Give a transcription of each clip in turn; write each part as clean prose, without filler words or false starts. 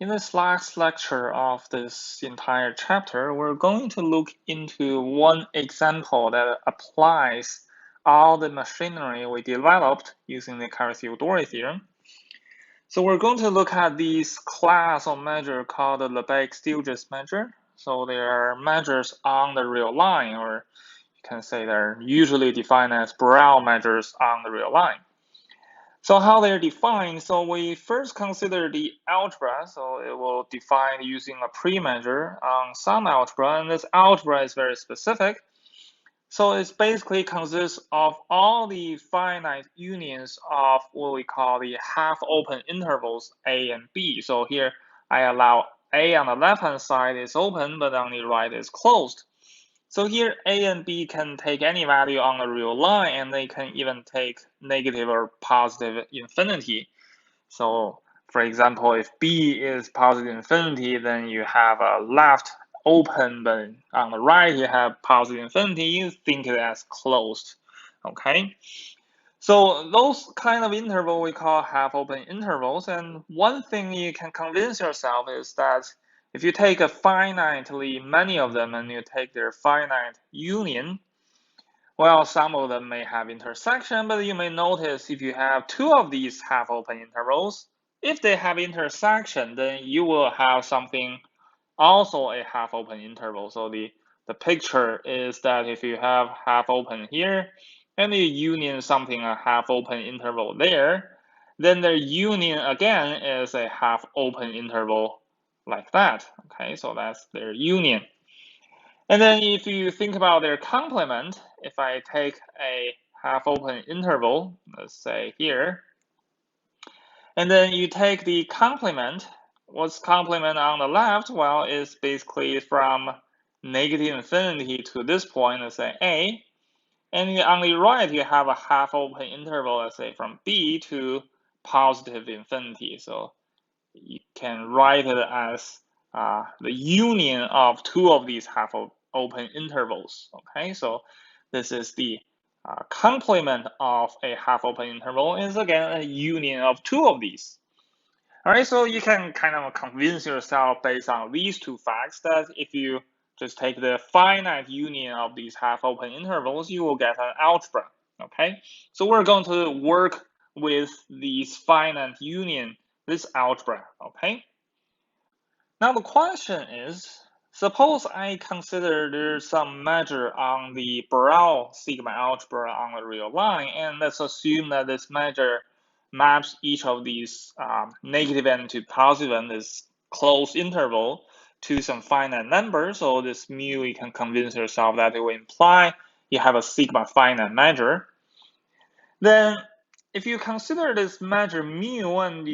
In this last lecture of this entire chapter, we're going to look into one example that applies all the machinery we developed using the Caras-Theodori theorem. So we're going to look at this class of measure called the Lebesgue-Stieltjes measure. So they are measures on the real line, or you can say they're usually defined as Borel measures on the real line. So how they're defined, so we first consider the algebra, so it will define using a pre-measure on some algebra, and this algebra is very specific. So it basically consists of all the finite unions of what we call the half-open intervals A and B. So here I allow A on the left-hand side is open, but on the right is closed. So here A and B can take any value on the real line, and they can even take negative or positive infinity. So for example, if B is positive infinity, then you have a left open, but on the right you have positive infinity, you think it as closed. Okay. So those kind of interval we call half-open intervals, and one thing you can convince yourself is that if you take a finitely many of them and you take their finite union, well, some of them may have intersection, but you may notice if you have two of these half-open intervals, if they have intersection, then you will have something also a half-open interval. So the picture is that if you have half-open here, and you union something a half-open interval there, then their union again is a half-open interval like that. Okay, so that's their union. And then if you think about their complement, if I take a half-open interval, let's say here, and then you take the complement, what's complement on the left? Well, it's basically from negative infinity to this point, let's say A. And on the right, you have a half-open interval, let's say from B to positive infinity. So you can write it as the union of two of these half-open intervals. Okay, so this is the complement of a half-open interval is again a union of two of these. All right, so you can kind of convince yourself based on these two facts that if you just take the finite union of these half-open intervals, you will get an algebra. Okay, so we're going to work with these finite union, this algebra. Okay. Now the question is, suppose I consider there's some measure on the Borel sigma algebra on the real line, and let's assume that this measure maps each of these negative n to positive n, this closed interval, to some finite number. So this mu, you can convince yourself that it will imply you have a sigma finite measure. Then if you consider this measure mu, and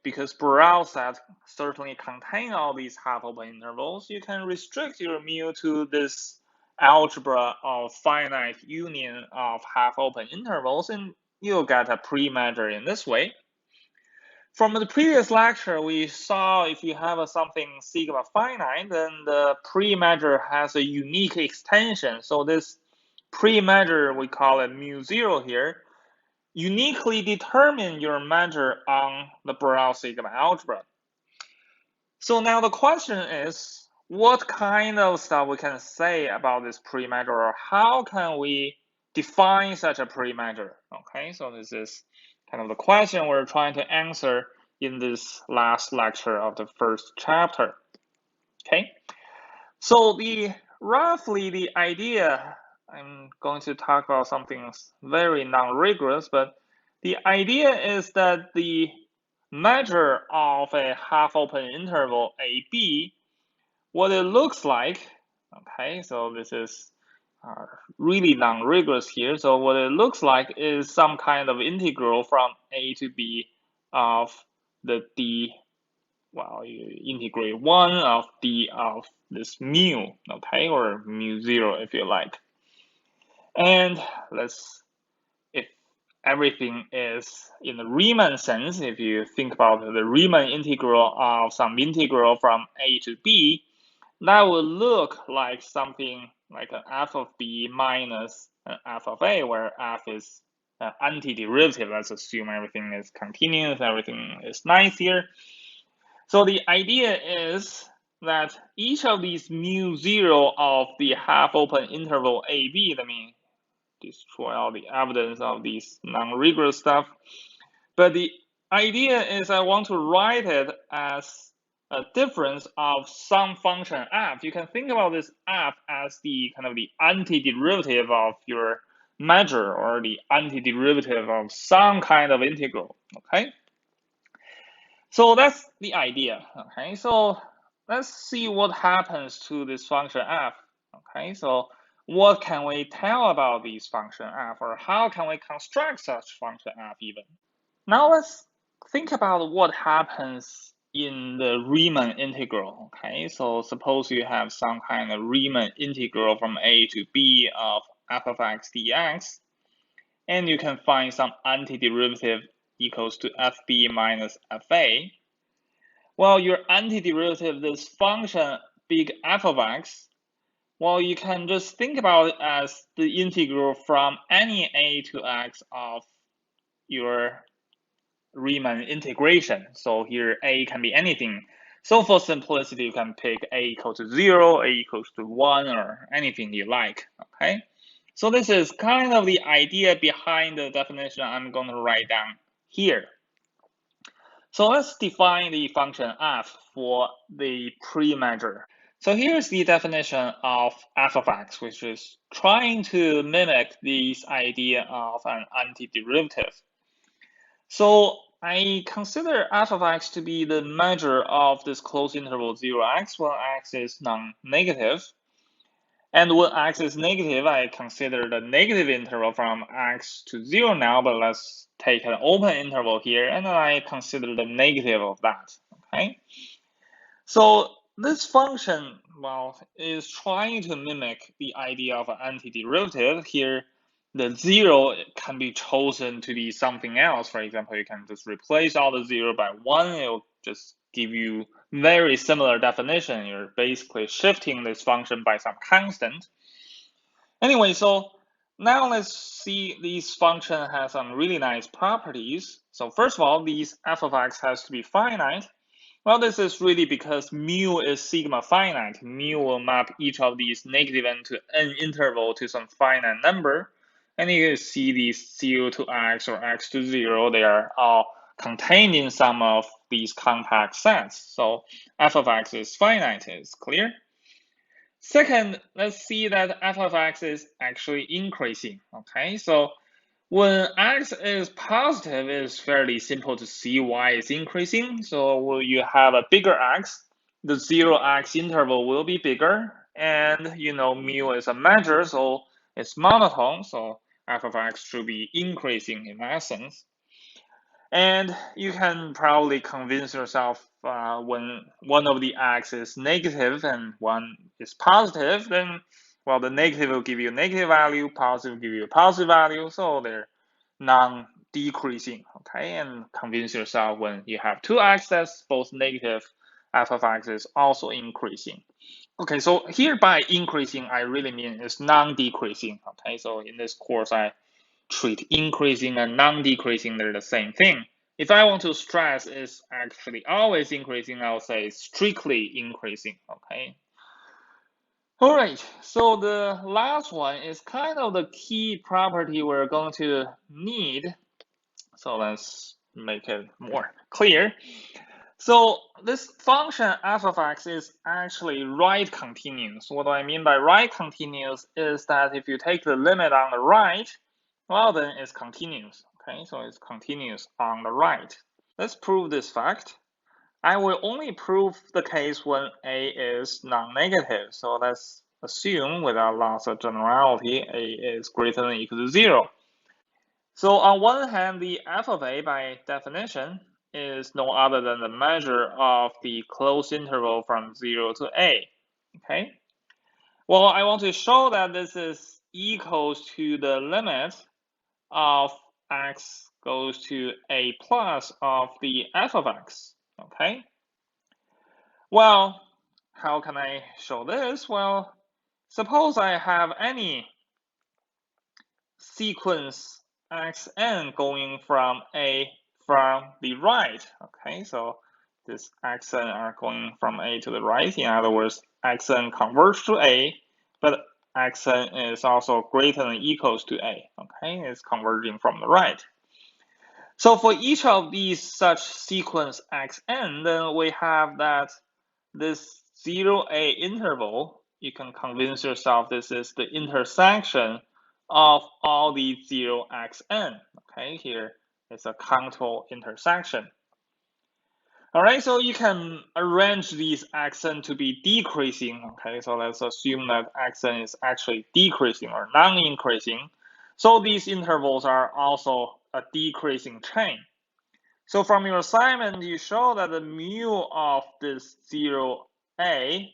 because Borel set certainly contain all these half-open intervals, you can restrict your mu to this algebra of finite union of half-open intervals, and you'll get a pre-measure in this way. From the previous lecture, we saw if you have something sigma finite, then the pre-measure has a unique extension. So this pre-measure, we call it mu zero here, uniquely determine your measure on the Borel sigma algebra. So now the question is, what kind of stuff we can say about this pre-measure, or how can we define such a pre-measure? Okay, so this is kind of the question we're trying to answer in this last lecture of the first chapter. Okay, so roughly the idea, I'm going to talk about something very non-rigorous, but the idea is that the measure of a half-open interval AB, what it looks like, okay, so this is really non-rigorous here. So what it looks like is some kind of integral from A to B of the D, well, you integrate 1 of D of this mu, okay, or mu 0 if you like. And if everything is in the Riemann sense, if you think about the Riemann integral of some integral from A to B, that would look like something like an f of B minus an f of A, where f is an antiderivative. Let's assume everything is continuous, everything is nice here. So the idea is that each of these mu0 of the half-open interval AB, let me destroy all the evidence of these non-rigorous stuff. But the idea is I want to write it as a difference of some function f. You can think about this f as the kind of the antiderivative of your measure or the antiderivative of some kind of integral, okay? So that's the idea, okay? So let's see what happens to this function f, okay? So what can we tell about this function f, or how can we construct such function f even? Now let's think about what happens in the Riemann integral, okay? So suppose you have some kind of Riemann integral from a to b of f of x dx, and you can find some antiderivative equals to fb minus fa. Well, your antiderivative, this function big f of x, well, you can just think about it as the integral from any a to x of your Riemann integration. So here a can be anything. So for simplicity, you can pick a equals to 0, a equals to 1, or anything you like, okay? So this is kind of the idea behind the definition I'm going to write down here. So let's define the function f for the pre-measure. So here's the definition of f of x, which is trying to mimic this idea of an antiderivative. So I consider f of x to be the measure of this closed interval 0x when x is non-negative. And when x is negative, I consider the negative interval from x to 0 now, but let's take an open interval here, and then I consider the negative of that, okay? So this function, well, is trying to mimic the idea of an antiderivative. Here, the 0 can be chosen to be something else. For example, you can just replace all the 0 by 1. It will just give you very similar definition. You're basically shifting this function by some constant. Anyway, so now let's see this function has some really nice properties. So first of all, these f of x has to be finite. Well, this is really because mu is sigma finite. Mu will map each of these negative n to n interval to some finite number. And you can see these 0 to x or x to 0, they are all contained in some of these compact sets. So f of x is finite, is clear? Second, let's see that f of x is actually increasing, okay? So when x is positive, it's fairly simple to see why it's increasing. So when you have a bigger x, the 0x interval will be bigger, and you know mu is a measure, so it's monotone, so f of x should be increasing in that sense. And you can probably convince yourself when one of the x is negative and one is positive, then, well, the negative will give you a negative value, positive will give you a positive value, so they're non-decreasing, okay? And convince yourself when you have two x that's both negative, f of x is also increasing. Okay, so here by increasing, I really mean it's non-decreasing, okay? So in this course, I treat increasing and non-decreasing, they're the same thing. If I want to stress it's actually always increasing, I'll say strictly increasing, okay? All right, so the last one is kind of the key property we're going to need. So let's make it more clear. So this function f of x is actually right continuous. What do I mean by right continuous is that if you take the limit on the right, well, then it's continuous, okay? So it's continuous on the right. Let's prove this fact. I will only prove the case when a is non-negative. So let's assume, without loss of generality, a is greater than or equal to 0. So on one hand, the f of a, by definition, is no other than the measure of the closed interval from 0 to a, okay? Well, I want to show that this is equals to the limit of x goes to a plus of the f of x, okay? Well, how can I show this? Well, suppose I have any sequence xn going from the right, okay? So this xn are going from A to the right. In other words, xn converges to A, but xn is also greater than or equals to A. Okay, it's converging from the right. So for each of these such sequence xn, then we have that this 0A interval, you can convince yourself this is the intersection of all these 0xn. Okay, here it's a countable intersection. All right, so you can arrange these xn to be decreasing. Okay, so let's assume that xn is actually decreasing or non-increasing. So these intervals are also a decreasing chain. So from your assignment, you show that the mu of this 0a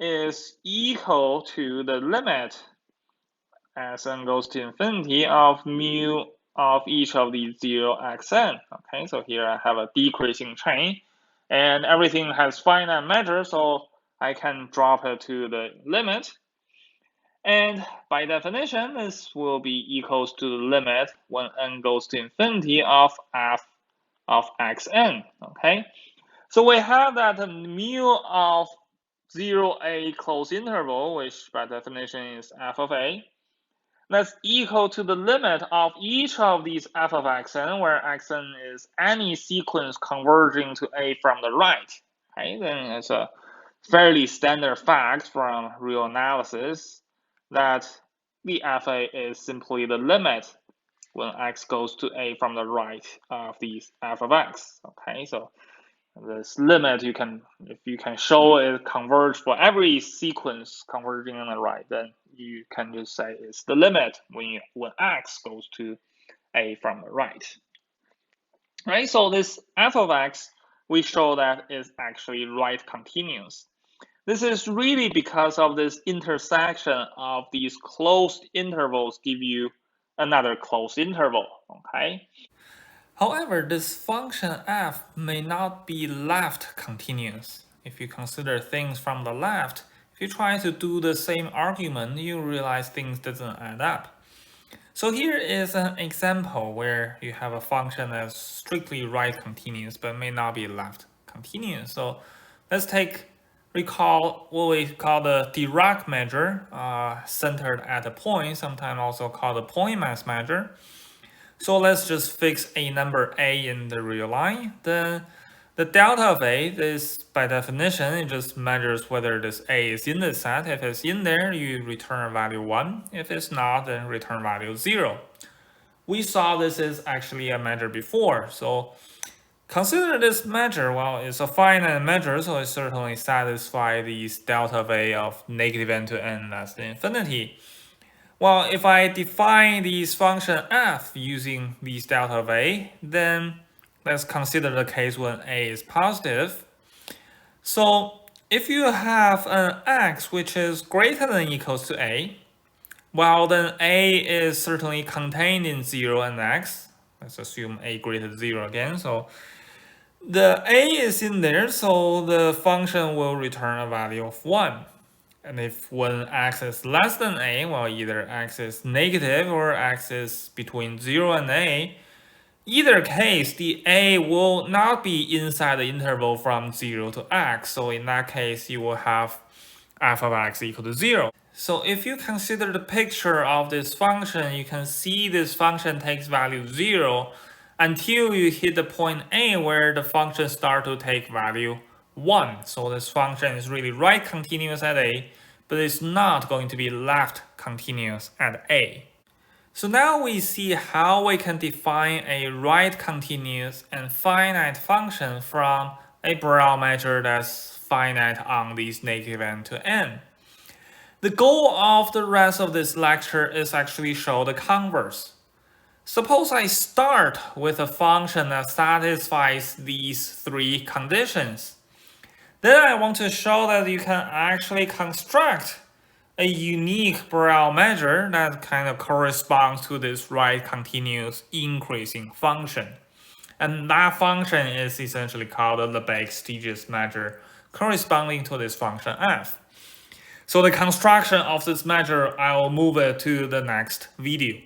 is equal to the limit as n goes to infinity of mu of each of these 0xn. Okay, so here I have a decreasing chain, and everything has finite measure, so I can drop it to the limit. And by definition, this will be equals to the limit when n goes to infinity of f of xn. Okay, so we have that the mu of 0a closed interval, which by definition is f of a, that's equal to the limit of each of these f of xn, where xn is any sequence converging to a from the right. Okay, then it's a fairly standard fact from real analysis that the fa is simply the limit when x goes to a from the right of these f of x. Okay, so this limit you can, if you can show it converge for every sequence converging on the right, then you can just say it's the limit when x goes to a from the right. Right, so this f of x, we show that is actually right continuous. This is really because of this intersection of these closed intervals give you another closed interval. Okay. However, this function f may not be left continuous. If you consider things from the left, if you try to do the same argument, you realize things doesn't add up. So here is an example where you have a function that's strictly right continuous but may not be left continuous. So let's recall what we call the Dirac measure, centered at a point, sometimes also called the point mass measure. So let's just fix a number a in the real line. Then the delta of a is, by definition, it just measures whether this a is in the set. If it's in there, you return value 1. If it's not, then return value 0. We saw this is actually a measure before. So consider this measure, well, it's a finite measure, so it certainly satisfies these delta of a of negative n to n less than infinity. Well, if I define these function f using these delta of a, then let's consider the case when a is positive. So if you have an x which is greater than or equals to a, well, then a is certainly contained in 0 and x. Let's assume a greater than 0 again. So the a is in there, so the function will return a value of 1. And if when x is less than a, well, either x is negative or x is between 0 and a, either case, the a will not be inside the interval from 0 to x. So in that case, you will have f of x equal to 0. So if you consider the picture of this function, you can see this function takes value 0 until you hit the point a where the function starts to take value 1. So this function is really right continuous at a, but it's not going to be left continuous at a. So now we see how we can define a right continuous and finite function from a Borel measure that's finite on these negative n to n. The goal of the rest of this lecture is actually show the converse. Suppose I start with a function that satisfies these three conditions. Then I want to show that you can actually construct a unique Borel measure that kind of corresponds to this right continuous increasing function. And that function is essentially called the Lebesgue-Stiegis measure corresponding to this function f. So the construction of this measure, I will move it to the next video.